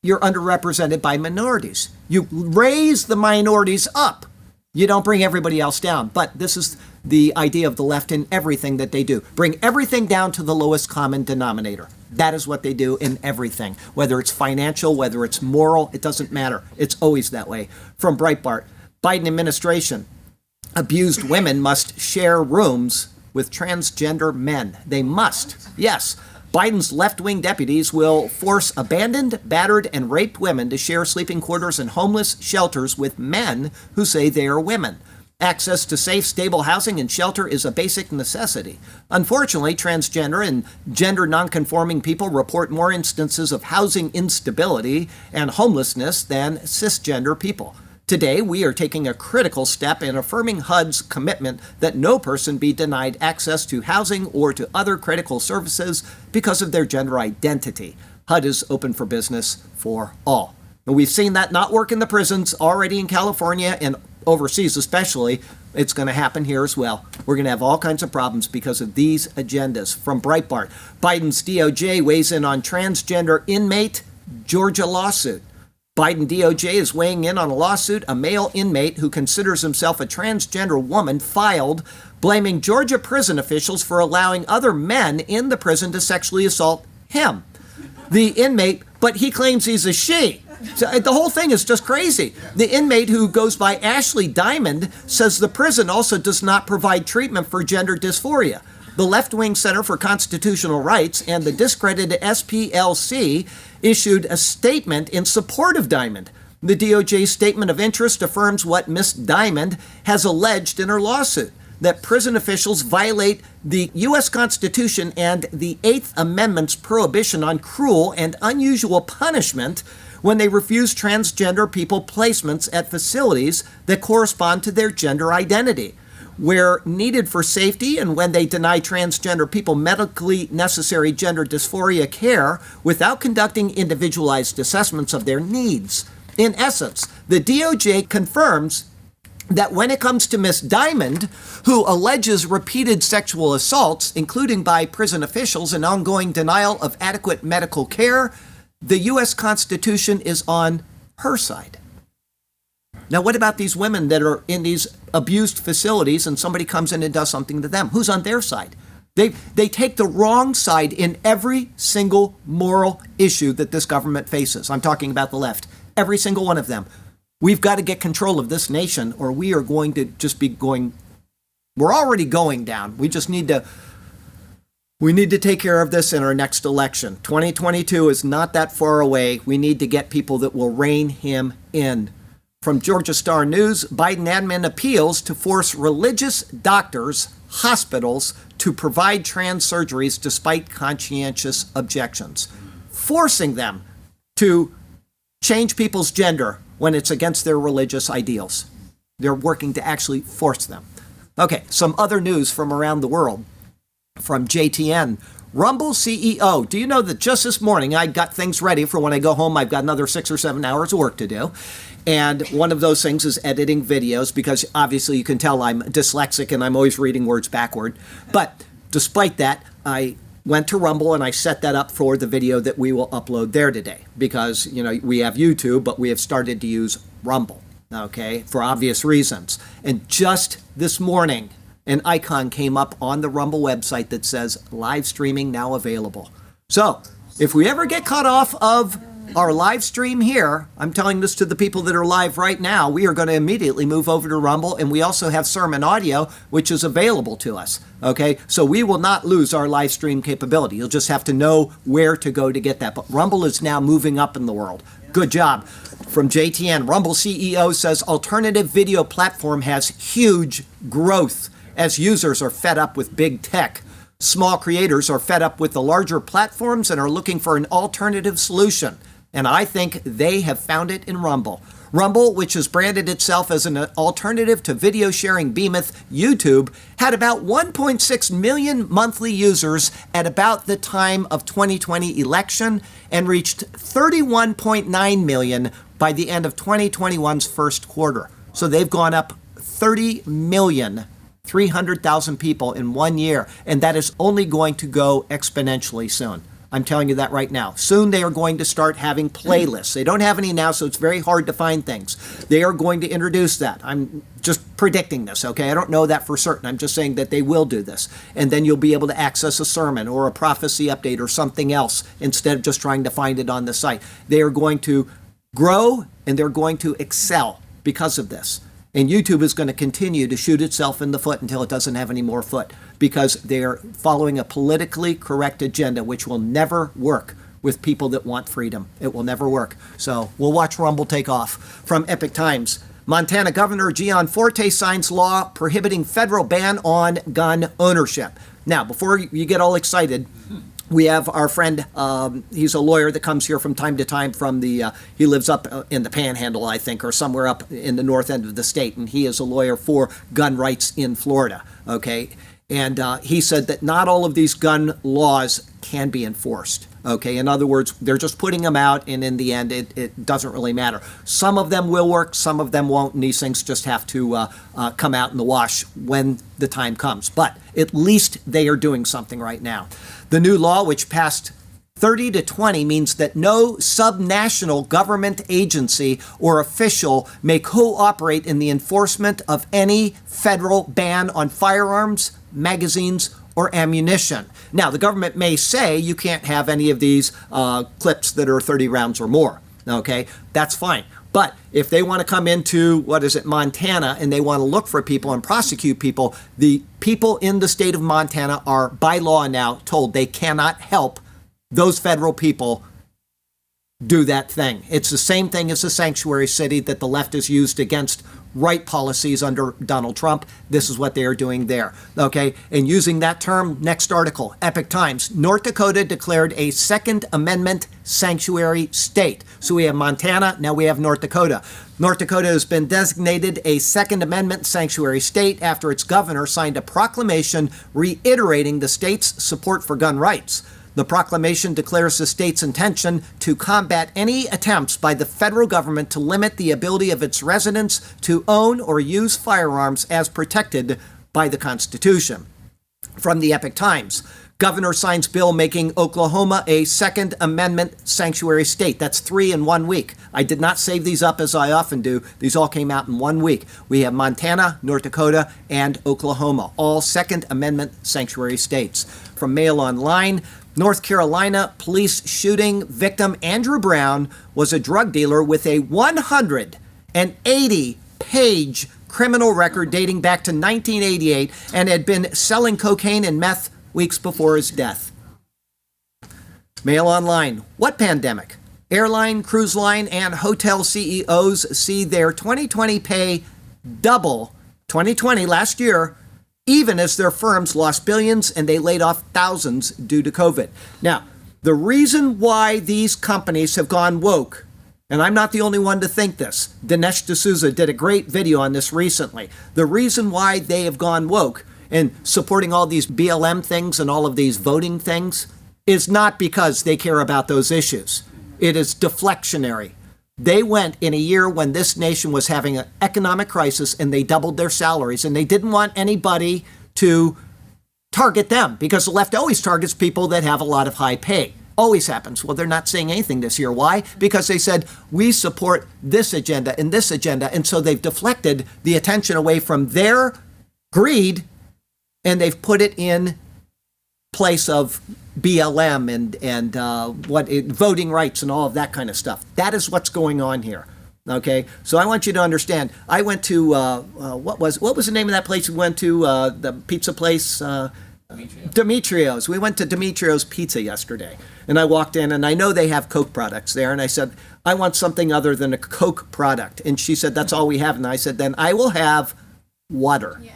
you're underrepresented by minorities. You raise the minorities up. You don't bring everybody else down. But this is the idea of the left in everything that they do. Bring everything down to the lowest common denominator. That is what they do in everything. Whether it's financial, whether it's moral, it doesn't matter. It's always that way. From Breitbart, Biden administration, abused women must share rooms with transgender men. They must. Yes. Biden's left-wing deputies will force abandoned, battered, and raped women to share sleeping quarters in homeless shelters with men who say they are women. Access to safe, stable housing and shelter is a basic necessity. Unfortunately, transgender and gender nonconforming people report more instances of housing instability and homelessness than cisgender people. Today, we are taking a critical step in affirming HUD's commitment that no person be denied access to housing or to other critical services because of their gender identity. HUD is open for business for all. And we've seen that not work in the prisons already in California and overseas especially. It's going to happen here as well. We're going to have all kinds of problems because of these agendas. From Breitbart, Biden's DOJ weighs in on transgender inmate Georgia lawsuit. Biden DOJ is weighing in on a lawsuit a male inmate who considers himself a transgender woman filed, blaming Georgia prison officials for allowing other men in the prison to sexually assault him. The inmate, but he claims he's a she. So the whole thing is just crazy. The inmate, who goes by Ashley Diamond, says the prison also does not provide treatment for gender dysphoria. The Left-Wing Center for Constitutional Rights and the discredited SPLC issued a statement in support of Diamond. The DOJ's statement of interest affirms what Ms. Diamond has alleged in her lawsuit, that prison officials violate the U.S. Constitution and the Eighth Amendment's prohibition on cruel and unusual punishment when they refuse transgender people placements at facilities that correspond to their gender identity, where needed for safety, and when they deny transgender people medically necessary gender dysphoria care without conducting individualized assessments of their needs. In essence, the DOJ confirms that when it comes to Miss Diamond, who alleges repeated sexual assaults, including by prison officials and ongoing denial of adequate medical care, the U.S. Constitution is on her side. Now, what about these women that are in these abused facilities and somebody comes in and does something to them? Who's on their side? They take the wrong side in every single moral issue that this government faces. I'm talking about the left. Every single one of them. We've got to get control of this nation, or we are going to just be going, we're already going down. We need to take care of this in our next election. 2022 is not that far away. We need to get people that will rein him in. From Georgia Star News, Biden admin appeals to force religious doctors, hospitals to provide trans surgeries despite conscientious objections. Forcing them to change people's gender when it's against their religious ideals. They're working to actually force them. Okay, some other news from around the world. From JTN, Rumble CEO. Do you know that just this morning I got things ready for when I go home? I've got another 6 or 7 hours of work to do. And one of those things is editing videos, because obviously you can tell I'm dyslexic and I'm always reading words backward. But despite that, I went to Rumble and I set that up for the video that we will upload there today, because, we have YouTube, but we have started to use Rumble, okay, for obvious reasons. And just this morning, an icon came up on the Rumble website that says live streaming now available. So if we ever get cut off of our live stream here, I'm telling this to the people that are live right now, we are going to immediately move over to Rumble, and we also have sermon audio, which is available to us. Okay, so we will not lose our live stream capability. You'll just have to know where to go to get that. But Rumble is now moving up in the world. Good job. From JTN, Rumble CEO says alternative video platform has huge growth as users are fed up with big tech. Small creators are fed up with the larger platforms and are looking for an alternative solution. And I think they have found it in Rumble. Rumble, which has branded itself as an alternative to video sharing behemoth YouTube, had about 1.6 million monthly users at about the time of 2020 election and reached 31.9 million by the end of 2021's first quarter. So they've gone up 30,300,000 people in 1 year, and that is only going to go exponentially soon. I'm telling you that right now. Soon they are going to start having playlists. They don't have any now, so it's very hard to find things. They are going to introduce that. I'm just predicting this, okay? I don't know that for certain. I'm just saying that they will do this. And then you'll be able to access a sermon or a prophecy update or something else instead of just trying to find it on the site. They are going to grow and they're going to excel because of this. And YouTube is going to continue to shoot itself in the foot until it doesn't have any more foot, because they're following a politically correct agenda, which will never work with people that want freedom. It will never work. So we'll watch Rumble take off. From Epic Times, Montana Governor Gianforte signs law prohibiting federal ban on gun ownership. Now, before you get all excited, we have our friend, he's a lawyer that comes here from time to time from he lives up in the Panhandle, I think, or somewhere up in the north end of the state, and he is a lawyer for gun rights in Florida, okay? And he said that not all of these gun laws can be enforced, okay? In other words, they're just putting them out, and in the end, it doesn't really matter. Some of them will work, some of them won't, and these things just have to come out in the wash when the time comes. But at least they are doing something right now. The new law, which passed 30-20, means that no subnational government agency or official may cooperate in the enforcement of any federal ban on firearms, magazines, or ammunition. Now, the government may say you can't have any of these clips that are 30 rounds or more. Okay, that's fine. But if they want to come into, Montana, and they want to look for people and prosecute people, the people in the state of Montana are, by law now, told they cannot help those federal people do that thing. It's the same thing as the sanctuary city that the left has used against right policies under Donald Trump. This is what they are doing there. Okay, and using that term, next article, Epic Times, North Dakota declared a Second Amendment sanctuary state. So we have Montana, now we have North Dakota. North Dakota has been designated a Second Amendment sanctuary state after its governor signed a proclamation reiterating the state's support for gun rights. The proclamation declares the state's intention to combat any attempts by the federal government to limit the ability of its residents to own or use firearms as protected by the Constitution. From the Epoch Times, Governor signs bill making Oklahoma a Second Amendment sanctuary state. That's 3 in 1 week. I did not save these up as I often do. These all came out in 1 week. We have Montana, North Dakota, and Oklahoma, all Second Amendment sanctuary states. From Mail Online, North Carolina police shooting victim Andrew Brown was a drug dealer with a 180-page criminal record dating back to 1988 and had been selling cocaine and meth weeks before his death. Mail Online. What pandemic? Airline, cruise line, and hotel CEOs see their 2020 pay double 2020 last year, even as their firms lost billions and they laid off thousands due to COVID. Now, the reason why these companies have gone woke, and I'm not the only one to think this, Dinesh D'Souza did a great video on this recently. The reason why they have gone woke and supporting all these BLM things and all of these voting things is not because they care about those issues. It is deflectionary. They went in a year when this nation was having an economic crisis and they doubled their salaries, and they didn't want anybody to target them because the left always targets people that have a lot of high pay. Always happens. Well, they're not saying anything this year. Why? Because they said, we support this agenda and this agenda. And so they've deflected the attention away from their greed and they've put it in place of BLM and voting rights and all of that kind of stuff. That is what's going on here. Okay, so I want you to understand. I went to what was the name of that place we went to? The pizza place, Demetrios. We went to Demetrios Pizza yesterday, and I walked in, and I know they have Coke products there, and I said, I want something other than a Coke product, and she said, that's all we have, and I said, then I will have water. Yeah.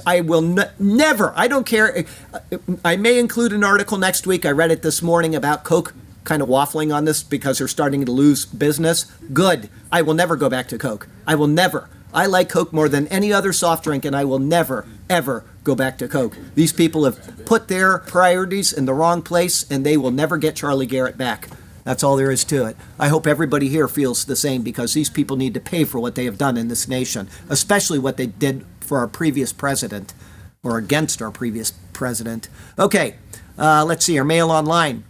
I will never, I don't care. I may include an article next week. I read it this morning about Coke kind of waffling on this because they're starting to lose business. Good. I will never go back to Coke. I will never. I like Coke more than any other soft drink, and I will never, ever go back to Coke. These people have put their priorities in the wrong place, and they will never get Charlie Garrett back. That's all there is to it. I hope everybody here feels the same, because these people need to pay for what they have done in this nation, especially what they did for our previous president, or against our previous president. Okay, let's see here. Mail Online.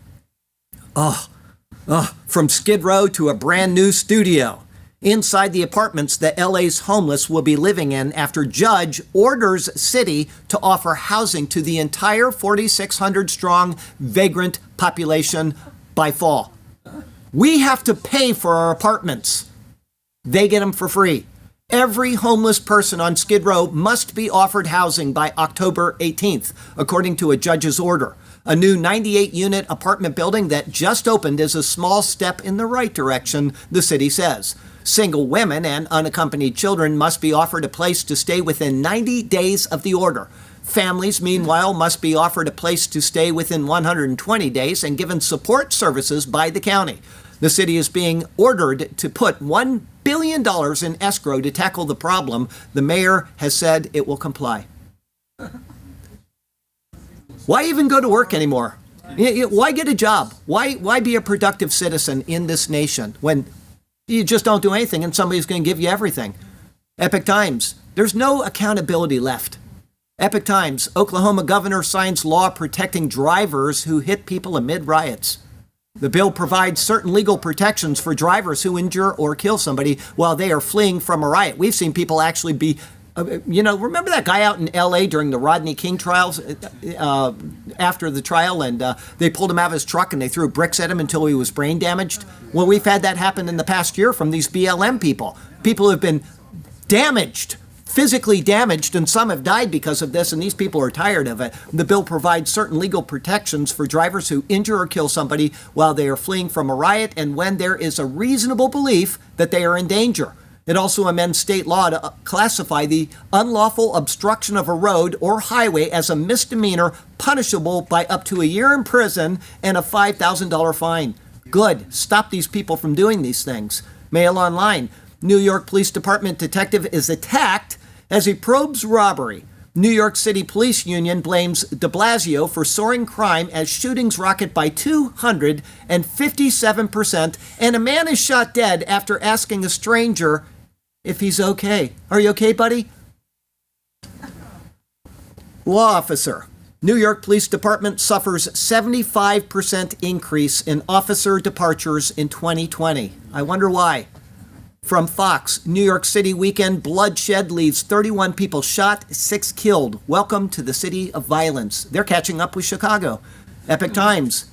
From Skid Row to a brand new studio. Inside the apartments that LA's homeless will be living in after judge orders city to offer housing to the entire 4,600 strong vagrant population by fall. We have to pay for our apartments. They get them for free. Every homeless person on Skid Row must be offered housing by October 18th, according to a judge's order. A new 98-unit apartment building that just opened is a small step in the right direction, the city says. Single women and unaccompanied children must be offered a place to stay within 90 days of the order. Families, meanwhile, must be offered a place to stay within 120 days and given support services by the county. The city is being ordered to put $1 billion in escrow to tackle the problem. The mayor has said it will comply. Why even go to work anymore? Why get a job? Why be a productive citizen in this nation when you just don't do anything and somebody's going to give you everything? Epoch Times. There's no accountability left. Epoch Times. Oklahoma governor signs law protecting drivers who hit people amid riots. The bill provides certain legal protections for drivers who injure or kill somebody while they are fleeing from a riot. We've seen people actually be, remember that guy out in L.A. during the Rodney King trials, after the trial, and they pulled him out of his truck and they threw bricks at him until he was brain damaged? Well, we've had that happen in the past year from these BLM people. People have been damaged, physically damaged, and some have died because of this, and these people are tired of it. The bill provides certain legal protections for drivers who injure or kill somebody while they are fleeing from a riot and when there is a reasonable belief that they are in danger. It also amends state law to classify the unlawful obstruction of a road or highway as a misdemeanor punishable by up to a year in prison and a $5,000 fine. Good. Stop these people from doing these things. Mail Online. New York Police Department detective is attacked as he probes robbery. New York City Police Union blames de Blasio for soaring crime as shootings rocket by 257%, and a man is shot dead after asking a stranger if he's okay. Are you okay, buddy? Law officer. New York Police Department suffers 75% increase in officer departures in 2020. I wonder why. From Fox, New York City weekend bloodshed leaves 31 people shot, 6 killed. Welcome to the city of violence. They're catching up with Chicago. Epic Times,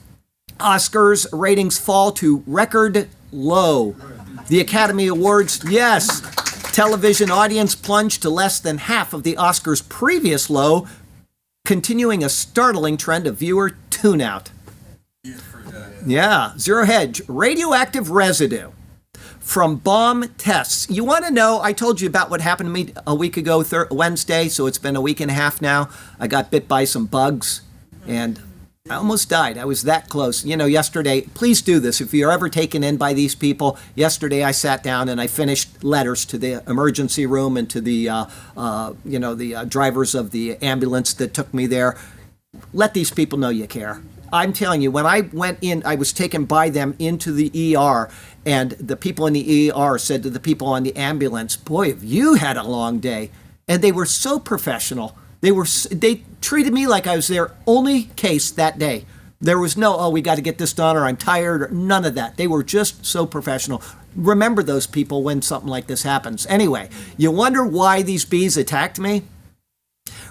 Oscars ratings fall to record low. The Academy Awards, yes. Television audience plunged to less than half of the Oscars' previous low, continuing a startling trend of viewer tune-out. Yeah, Zero Hedge, radioactive residue from bomb tests. You want to know, I told you about what happened to me a week ago, Wednesday, so it's been a week and a half now. I got bit by some bugs, and I almost died. I was that close. You know, yesterday, please do this. If you're ever taken in by these people, yesterday I sat down and I finished letters to the emergency room and to the, drivers of the ambulance that took me there. Let these people know you care. I'm telling you, when I went in, I was taken by them into the ER, and the people in the ER said to the people on the ambulance, boy, have you had a long day. And they were so professional. They treated me like I was their only case that day. There was no, oh, we got to get this done, or I'm tired, or none of that. They were just so professional. Remember those people when something like this happens. Anyway, you wonder why these bees attacked me?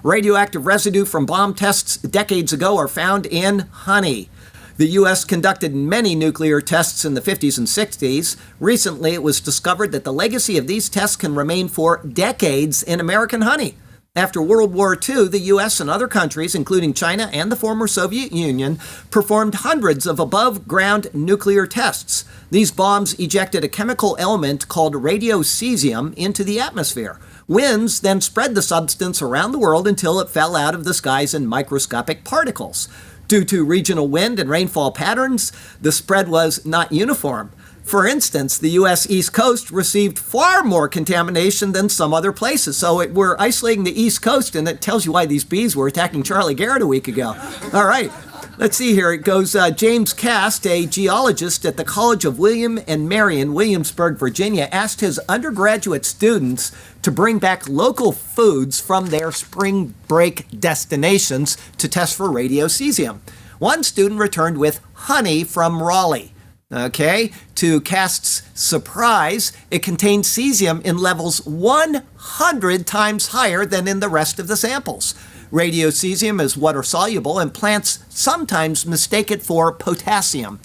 Radioactive residue from bomb tests decades ago are found in honey. The U.S. conducted many nuclear tests in the 50s and 60s. Recently, it was discovered that the legacy of these tests can remain for decades in American honey. After World War II, the U.S. and other countries, including China and the former Soviet Union, performed hundreds of above-ground nuclear tests. These bombs ejected a chemical element called radiocesium into the atmosphere. Winds then spread the substance around the world until it fell out of the skies in microscopic particles. Due to regional wind and rainfall patterns, the spread was not uniform. For instance, the U.S. East Coast received far more contamination than some other places. So we're isolating the East Coast, and it tells you why these bees were attacking Charlie Garrett a week ago. All right, let's see here. It goes, James Cast, a geologist at the College of William and Mary in Williamsburg, Virginia, asked his undergraduate students to bring back local foods from their spring break destinations to test for radiocesium. One student returned with honey from Raleigh. Okay, to Cast's surprise, it contained cesium in levels 100 times higher than in the rest of the samples. Radiocesium is water-soluble, and plants sometimes mistake it for potassium,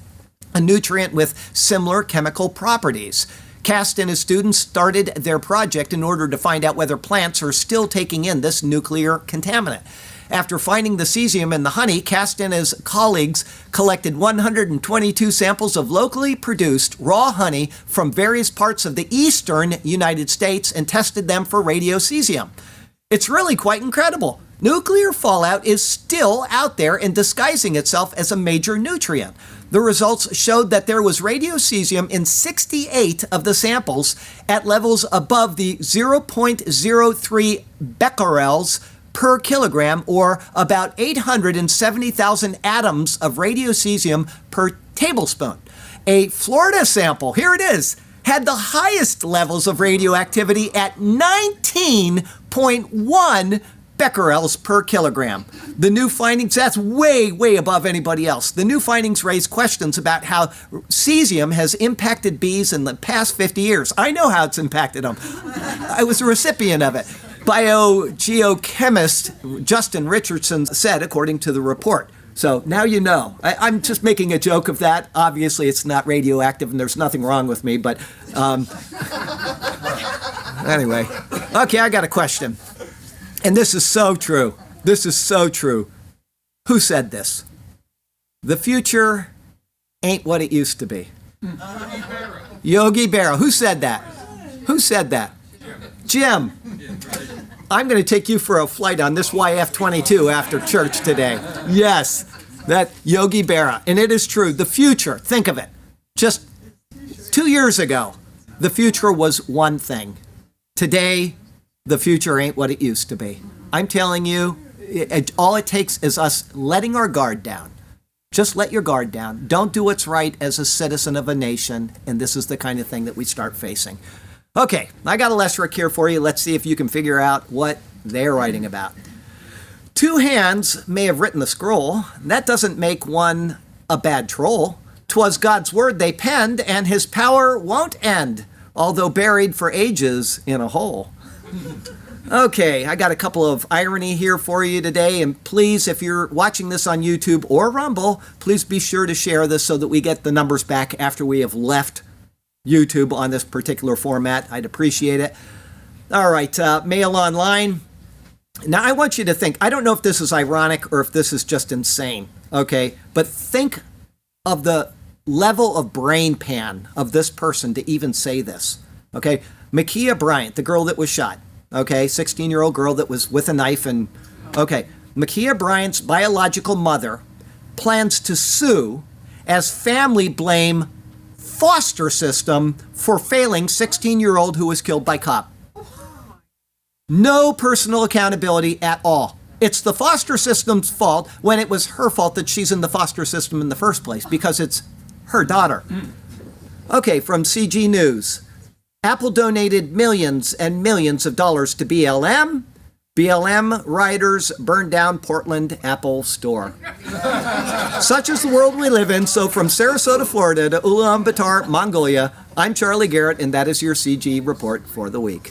a nutrient with similar chemical properties. Cast and his students started their project in order to find out whether plants are still taking in this nuclear contaminant. After finding the cesium in the honey, Cast and his colleagues collected 122 samples of locally produced raw honey from various parts of the eastern United States and tested them for radiocesium. It's really quite incredible. Nuclear fallout is still out there and disguising itself as a major nutrient. The results showed that there was radiocesium in 68 of the samples at levels above the 0.03 becquerels per kilogram, or about 870,000 atoms of radiocesium per tablespoon. A Florida sample, here it is, had the highest levels of radioactivity at 19.1 becquerels per kilogram. The new findings, that's way, way above anybody else. The new findings raise questions about how cesium has impacted bees in the past 50 years. I know how it's impacted them. I was a recipient of it. Biogeochemist Justin Richardson said, according to the report. So now you know. I'm just making a joke of that. Obviously, it's not radioactive, and there's nothing wrong with me. But anyway, okay, I got a question. And this is so true. This is so true. Who said this? The future ain't what it used to be. Yogi Berra. Who said that? Who said that? Jim. I'm going to take you for a flight on this YF-22 after church today. Yes, that Yogi Berra. And it is true. The future, think of it. Just 2 years ago, the future was one thing. Today, the future ain't what it used to be. I'm telling you, all it takes is us letting our guard down. Just let your guard down. Don't do what's right as a citizen of a nation, and this is the kind of thing that we start facing. Okay, I got a Lesric here for you. Let's see if you can figure out what they're writing about. Two hands may have written the scroll. That doesn't make one a bad troll. 'Twas God's word they penned, and his power won't end, although buried for ages in a hole. Okay, I got a couple of irony here for you today, and please, if you're watching this on YouTube or Rumble, please be sure to share this so that we get the numbers back after we have left YouTube on this particular format. I'd appreciate it. All right, Mail Online. Now, I want you to think, I don't know if this is ironic or if this is just insane, okay? But think of the level of brain pan of this person to even say this, okay? Ma'Khia Bryant, the girl that was shot, okay? 16-year-old girl that was with a knife and, okay. Ma'Khia Bryant's biological mother plans to sue as family blame foster system for failing 16-year-old who was killed by cop. No personal accountability at all. It's the foster system's fault when it was her fault that she's in the foster system in the first place because it's her daughter. Okay, from CG News. Apple donated millions and millions of dollars to BLM. BLM rioters burned down Portland Apple store. Such is the world we live in. So from Sarasota, Florida to Ulaanbaatar, Mongolia, I'm Charlie Garrett, and that is your CG report for the week.